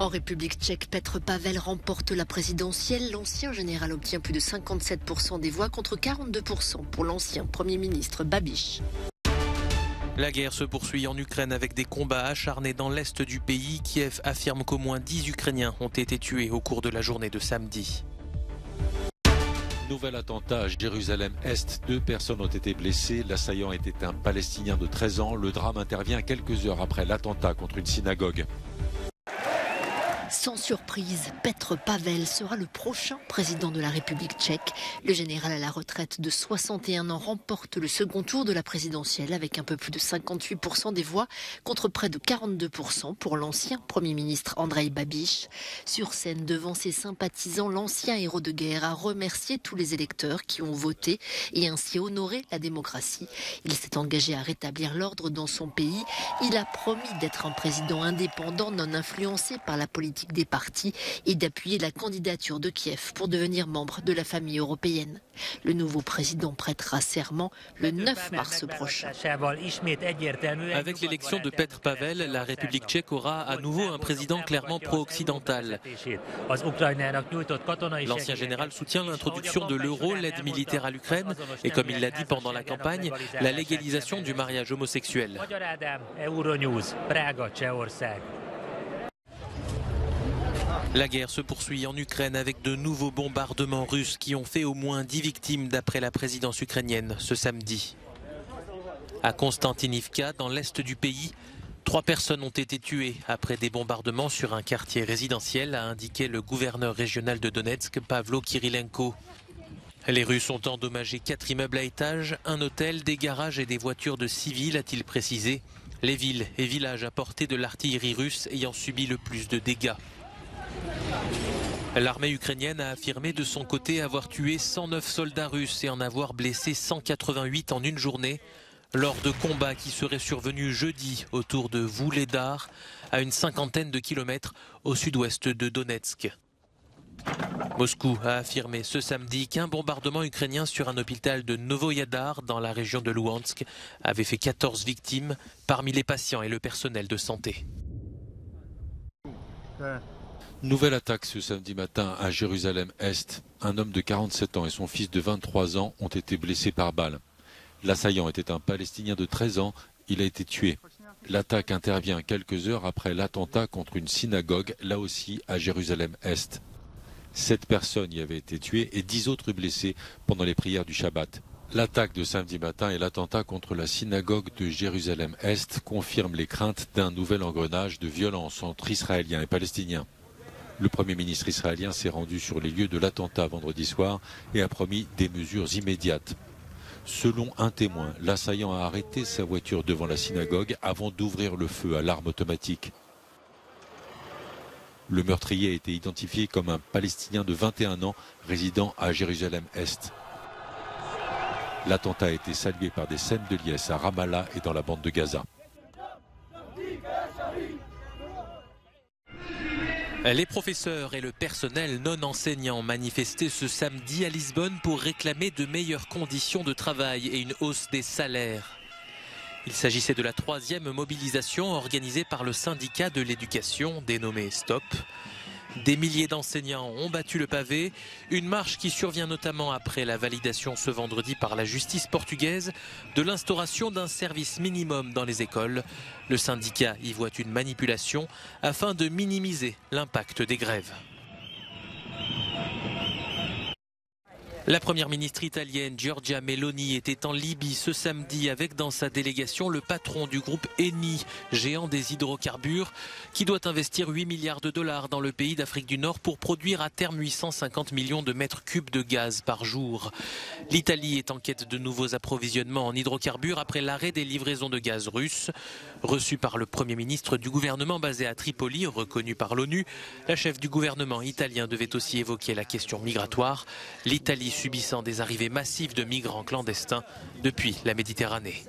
En République tchèque, Petr Pavel remporte la présidentielle. L'ancien général obtient plus de 57% des voix contre 42% pour l'ancien Premier ministre Babiš. La guerre se poursuit en Ukraine avec des combats acharnés dans l'est du pays. Kiev affirme qu'au moins 10 Ukrainiens ont été tués au cours de la journée de samedi. Nouvel attentat à Jérusalem-Est. 2 personnes ont été blessées. L'assaillant était un Palestinien de 13 ans. Le drame intervient quelques heures après l'attentat contre une synagogue. Sans surprise, Petr Pavel sera le prochain président de la République tchèque. Le général à la retraite de 61 ans remporte le second tour de la présidentielle avec un peu plus de 58% des voix contre près de 42% pour l'ancien Premier ministre Andrej Babiš. Sur scène devant ses sympathisants, l'ancien héros de guerre a remercié tous les électeurs qui ont voté et ainsi honoré la démocratie. Il s'est engagé à rétablir l'ordre dans son pays. Il a promis d'être un président indépendant, non influencé par la politique des partis et d'appuyer la candidature de Kiev pour devenir membre de la famille européenne. Le nouveau président prêtera serment le 9 mars prochain. Avec l'élection de Petr Pavel, la République tchèque aura à nouveau un président clairement pro-occidental. L'ancien général soutient l'introduction de l'euro, l'aide militaire à l'Ukraine et, comme il l'a dit pendant la campagne, la légalisation du mariage homosexuel. La guerre se poursuit en Ukraine avec de nouveaux bombardements russes qui ont fait au moins 10 victimes d'après la présidence ukrainienne ce samedi. À Konstantinivka, dans l'est du pays, 3 personnes ont été tuées après des bombardements sur un quartier résidentiel, a indiqué le gouverneur régional de Donetsk, Pavlo Kirilenko. Les Russes ont endommagé 4 immeubles à étages, un hôtel, des garages et des voitures de civils, a-t-il précisé. Les villes et villages à portée de l'artillerie russe ayant subi le plus de dégâts. L'armée ukrainienne a affirmé de son côté avoir tué 109 soldats russes et en avoir blessé 188 en une journée lors de combats qui seraient survenus jeudi autour de Vuhledar, à une 50aine de kilomètres au sud-ouest de Donetsk. Moscou a affirmé ce samedi qu'un bombardement ukrainien sur un hôpital de Novoyadar dans la région de Louhansk avait fait 14 victimes parmi les patients et le personnel de santé. Nouvelle attaque ce samedi matin à Jérusalem-Est. Un homme de 47 ans et son fils de 23 ans ont été blessés par balle. L'assaillant était un Palestinien de 13 ans. Il a été tué. L'attaque intervient quelques heures après l'attentat contre une synagogue, là aussi à Jérusalem-Est. 7 personnes y avaient été tuées et 10 autres blessées pendant les prières du Shabbat. L'attaque de samedi matin et l'attentat contre la synagogue de Jérusalem-Est confirment les craintes d'un nouvel engrenage de violence entre Israéliens et Palestiniens. Le Premier ministre israélien s'est rendu sur les lieux de l'attentat vendredi soir et a promis des mesures immédiates. Selon un témoin, l'assaillant a arrêté sa voiture devant la synagogue avant d'ouvrir le feu à l'arme automatique. Le meurtrier a été identifié comme un Palestinien de 21 ans résidant à Jérusalem-Est. L'attentat a été salué par des scènes de liesse à Ramallah et dans la bande de Gaza. Les professeurs et le personnel non enseignant manifestaient ce samedi à Lisbonne pour réclamer de meilleures conditions de travail et une hausse des salaires. Il s'agissait de la 3e mobilisation organisée par le syndicat de l'éducation, dénommé STOP. Des milliers d'enseignants ont battu le pavé, une marche qui survient notamment après la validation ce vendredi par la justice portugaise de l'instauration d'un service minimum dans les écoles. Le syndicat y voit une manipulation afin de minimiser l'impact des grèves. La première ministre italienne Giorgia Meloni était en Libye ce samedi avec dans sa délégation le patron du groupe Eni, géant des hydrocarbures, qui doit investir 8 milliards de dollars dans le pays d'Afrique du Nord pour produire à terme 850 millions de mètres cubes de gaz par jour. L'Italie est en quête de nouveaux approvisionnements en hydrocarbures après l'arrêt des livraisons de gaz russes. Reçue par le Premier ministre du gouvernement basé à Tripoli, reconnu par l'ONU, la chef du gouvernement italien devait aussi évoquer la question migratoire. L'Italie subissant des arrivées massives de migrants clandestins depuis la Méditerranée.